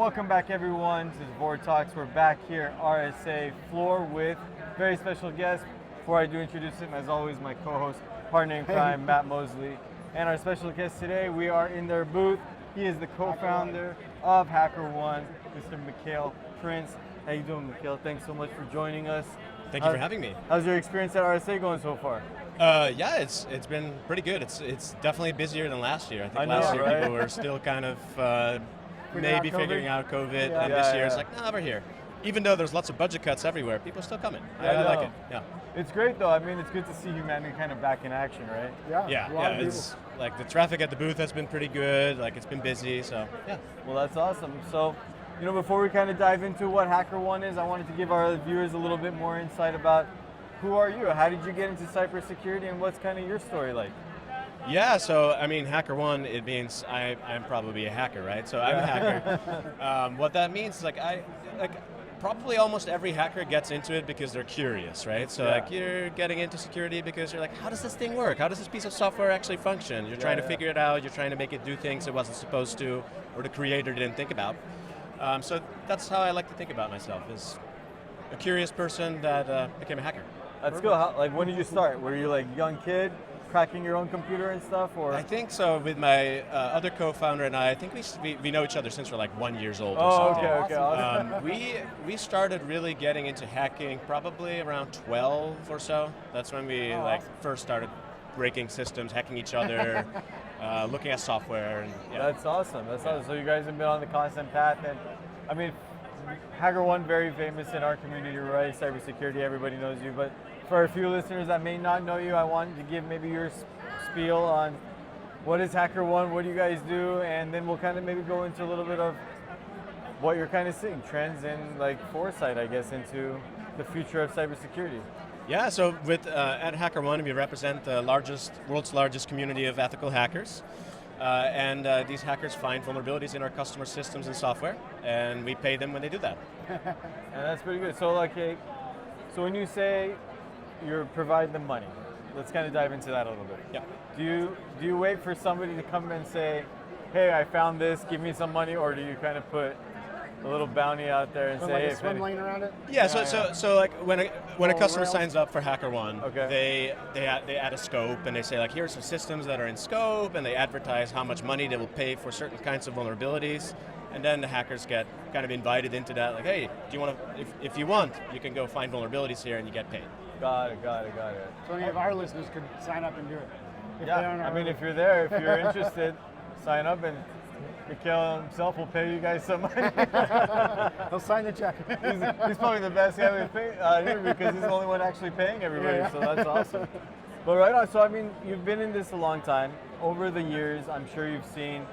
welcome back everyone to Vor Talks. We're back here at RSA floor with very special guest. Before I do introduce him, as always, my co-host, partner in crime, Matt Mosley. And our special guest today, we are in their booth. He is the co-founder of HackerOne, Mr. Mikhail Prince. How you doing, Mikhail? Thanks so much for joining us. Thank you for having me. How's your experience at RSA going so far? Yeah, it's been pretty good. It's definitely busier than last year. I think last year right? people were still kind of maybe figuring out COVID, and this year it's like, nah, we're here. Even though there's lots of budget cuts everywhere, people are still coming. I like it. Yeah. It's great though. I mean, it's good to see humanity kind of back in action, right? Yeah. It's like the traffic at the booth has been pretty good. Like it's been busy, so yeah. Well, that's awesome. So, before we kind of dive into what HackerOne is, I wanted to give our viewers a little bit more insight about who are you? How did you get into cybersecurity, and what's kind of your story like? Yeah, so I mean, HackerOne, it means I'm probably a hacker, right? So I'm a hacker. What that means is probably almost every hacker gets into it because they're curious, right? So you're getting into security because you're like, how does this thing work? How does this piece of software actually function? You're trying to figure it out. You're trying to make it do things it wasn't supposed to, or the creator didn't think about. So that's how I like to think about myself, is a curious person that became a hacker. That's cool. When did you start? Were you like a young kid, cracking your own computer and stuff, or? I think so. With my other co-founder and I think we know each other since we're like 1 year old. Oh, or something. okay. Awesome. We started really getting into hacking probably around 12 or so. That's when we first started breaking systems, hacking each other, looking at software. And, That's awesome. Awesome. So you guys have been on the constant path, and I mean, HackerOne, very famous in our community, right? Cybersecurity, everybody knows you. But for a few listeners that may not know you, I want to give maybe your spiel on what is HackerOne, what do you guys do, and then we'll kind of maybe go into a little bit of what you're kind of seeing, trends and foresight, I guess, into the future of cybersecurity. Yeah, so at HackerOne, we represent the world's largest community of ethical hackers. And these hackers find vulnerabilities in our customer systems and software, and we pay them when they do that. And that's pretty good. So so when you say you provide them money, let's kind of dive into that a little bit. Yeah. Do you wait for somebody to come and say, hey, I found this, give me some money, or do you kind of put a little bounty out there and say, a swim lane around it? Yeah, so when a customer signs up for HackerOne, they add a scope, and they say here are some systems that are in scope, and they advertise how much money they will pay for certain kinds of vulnerabilities, and then the hackers get kind of invited into that, hey, do you want to, if you want, you can go find vulnerabilities here and you get paid. Got it. So any of our listeners could sign up and do it. If you're there, if you're interested, sign up, and Mikhail himself will pay you guys some money. He'll sign the check. He's probably the best guy we pay here because he's the only one actually paying everybody, so that's awesome. But right on, so I mean, you've been in this a long time. Over the years, I'm sure you've seen,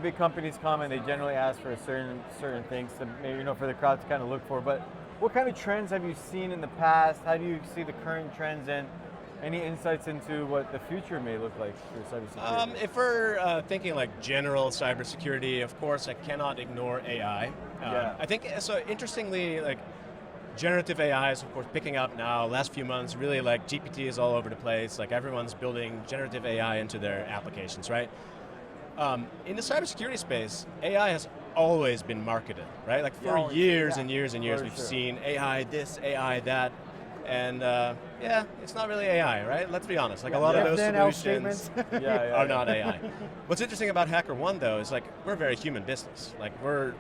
big companies come and they generally ask for certain things to maybe, for the crowd to kind of look for. But what kind of trends have you seen in the past? How do you see the current trends, and any insights into what the future may look like for cybersecurity? If we're thinking general cybersecurity, of course, I cannot ignore AI. I think, so interestingly, generative AI is of course picking up now. Last few months, really GPT is all over the place. Everyone's building generative AI into their applications, right? In the cybersecurity space, AI has always been marketed, right? For years and years and years, we've seen AI this, AI that. And it's not really AI, right? Let's be honest. A lot of those solutions are not AI. What's interesting about HackerOne, though, is we're a very human business. We're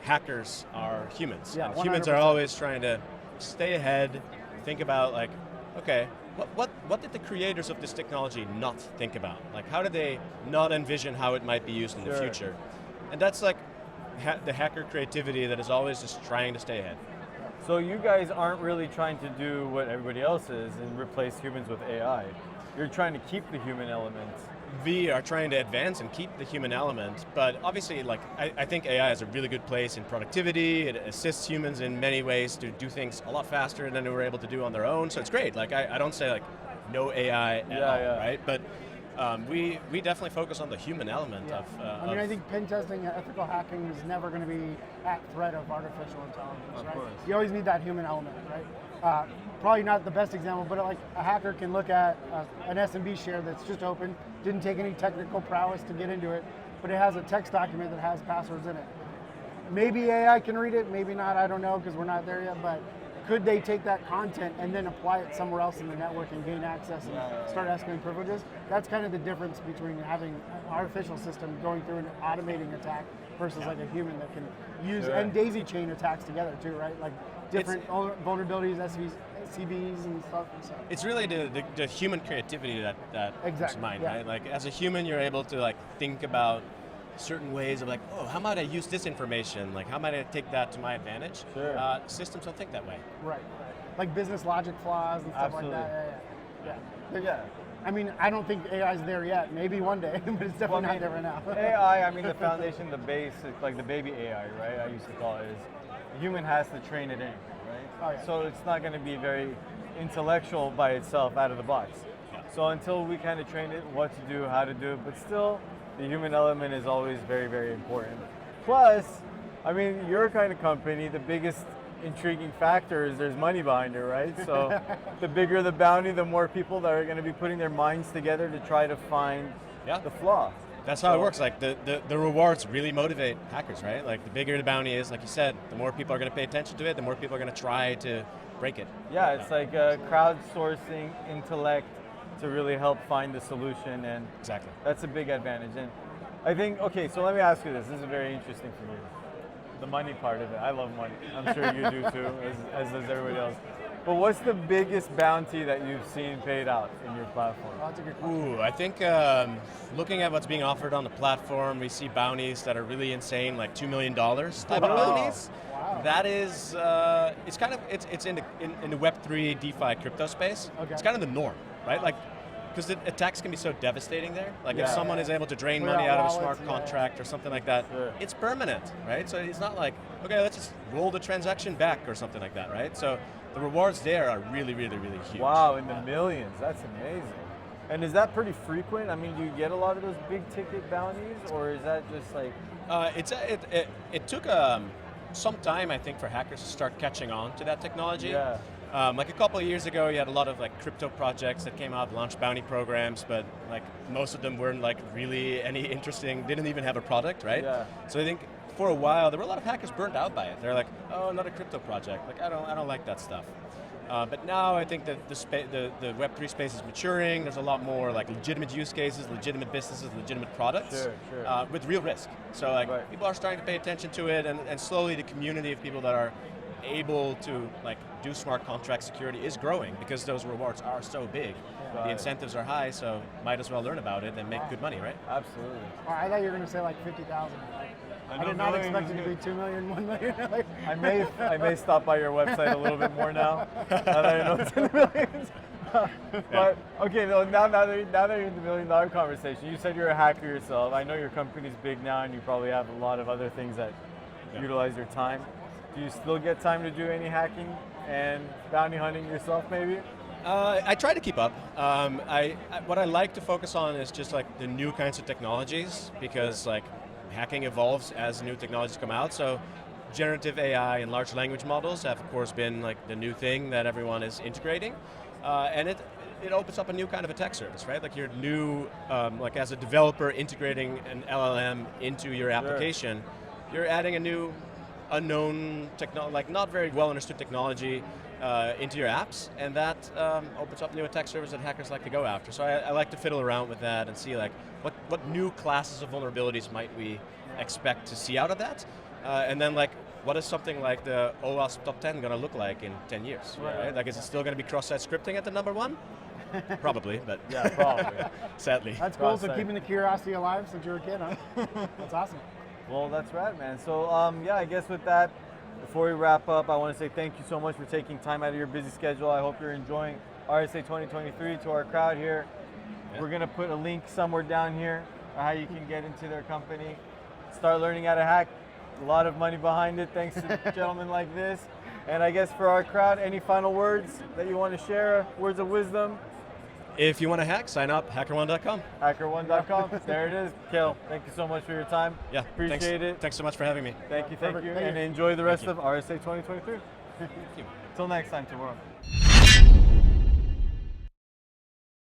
hackers are humans. Yeah, and humans are always trying to stay ahead, think about okay, what did the creators of this technology not think about? How did they not envision how it might be used in the future? And that's the hacker creativity that is always just trying to stay ahead. So you guys aren't really trying to do what everybody else is and replace humans with AI. You're trying to keep the human element. We are trying to advance and keep the human element, but obviously I think AI has a really good place in productivity. It assists humans in many ways to do things a lot faster than they were able to do on their own, so it's great. I don't say no AI at all, right? But we definitely focus on the human element of... I think pen testing and ethical hacking is never going to be at threat of artificial intelligence, right? Course. You always need that human element, right? Probably not the best example, but a hacker can look at an SMB share that's just open, didn't take any technical prowess to get into it, but it has a text document that has passwords in it. maybe AI can read it, maybe not, I don't know, because we're not there yet, but could they take that content and then apply it somewhere else in the network and gain access and start asking privileges? That's kind of the difference between having an artificial system going through and automating attack versus like a human that can use, and daisy chain attacks together too, right? Like different vulnerabilities, SCVs and stuff. So. It's really the human creativity that exactly. comes to mind, right? Like as a human, you're able to like think about certain ways of like, oh, how might I use this information? Like, how might I take that to my advantage? Sure. Systems don't think that way. Right. Like business logic flaws and stuff Absolutely. like that. Yeah. I mean, I don't think AI's there yet. Maybe one day, but it's definitely not there right now. AI, I mean, the foundation, the base, like the baby AI, right? I used to call it, is the human has to train it in, right? Oh, yeah. So it's not going to be very intellectual by itself out of the box. So until we kind of train it what to do, how to do it, but still, the human element is always very, very important. Plus, I mean, your kind of company, the biggest intriguing factor is there's money behind it, right? So the bigger the bounty, the more people that are going to be putting their minds together to try to find the flaw. That's how it works. Like the rewards really motivate hackers, right? Like the bigger the bounty is, like you said, the more people are going to pay attention to it, the more people are going to try to break it. Yeah, it's like crowdsourcing intellect to really help find the solution, and Exactly. that's a big advantage. And I think, okay, so let me ask you this. This is very interesting for me. The money part of it. I love money. I'm sure you do too, as does everybody else. But what's the biggest bounty that you've seen paid out in your platform? Well, that's a good question. Ooh, I think looking at what's being offered on the platform, we see bounties that are really insane, like $2 million type of bounties. Wow. That is, it's kind of it's in the Web3 DeFi crypto space. Okay. It's kind of the norm, right? Like, because the attacks can be so devastating there. Like if someone is able to drain Clear money out out of a wallets, smart contract or something like that, it's permanent, right? So it's not like, okay, let's just roll the transaction back or something like that, right? So the rewards there are really, really, really huge. Wow, in the millions. That's amazing. And is that pretty frequent? I mean, do you get a lot of those big ticket bounties, or is that just like? It took some time, I think, for hackers to start catching on to that technology. Yeah. Like a couple of years ago, you had a lot of like crypto projects that came out, launched bounty programs, but like most of them weren't like really any interesting, didn't even have a product, right? Yeah. So I think for a while, there were a lot of hackers burnt out by it. They're like, oh, another crypto project. Like I don't like that stuff. But now I think that the Web3 space is maturing. There's a lot more like legitimate use cases, legitimate businesses, legitimate products with real risk. So like people are starting to pay attention to it, and slowly the community of people that are able to like do smart contract security is growing because those rewards are so big. The incentives are high, so might as well learn about it and make good money, right? Absolutely. Oh, I thought you were going to say like 50,000. I did not expect it to be 2 million, 1 million. I may stop by your website a little bit more now. Now that I know it's in the millions. But okay, now that you're in the $1 million conversation, you said you're a hacker yourself. I know your company's big now, and you probably have a lot of other things that utilize your time. Do you still get time to do any hacking and bounty hunting yourself, maybe? I try to keep up. What I like to focus on is just like the new kinds of technologies, because like hacking evolves as new technologies come out. So generative AI and large language models have of course been like the new thing that everyone is integrating. And it opens up a new kind of attack surface, right? Like your new, like as a developer integrating an LLM into your application, you're adding a new unknown technology, like not very well understood technology into your apps, and that opens up new attack surfaces that hackers like to go after. So I like to fiddle around with that and see like what new classes of vulnerabilities might we expect to see out of that, and then like what is something like the OWASP top 10 going to look like in 10 years? Right? Like is it still going to be cross-site scripting at the number one? Probably, but yeah, probably. Sadly. That's cool. So keeping the curiosity alive since you were a kid, huh? That's awesome. Well, that's right, man. So, yeah, I guess with that, before we wrap up, I want to say thank you so much for taking time out of your busy schedule. I hope you're enjoying RSA 2023. To our crowd here, we're going to put a link somewhere down here on how you can get into their company, start learning how to hack. A lot of money behind it, thanks to gentlemen like this. And I guess for our crowd, any final words that you want to share, words of wisdom? If you want to hack, sign up, HackerOne.com. HackerOne.com. There it is. Kel, thank you so much for your time. Yeah, appreciate it. Thanks so much for having me. Thank you. Perfect. And enjoy the rest of RSA 2023. Till next time, tomorrow.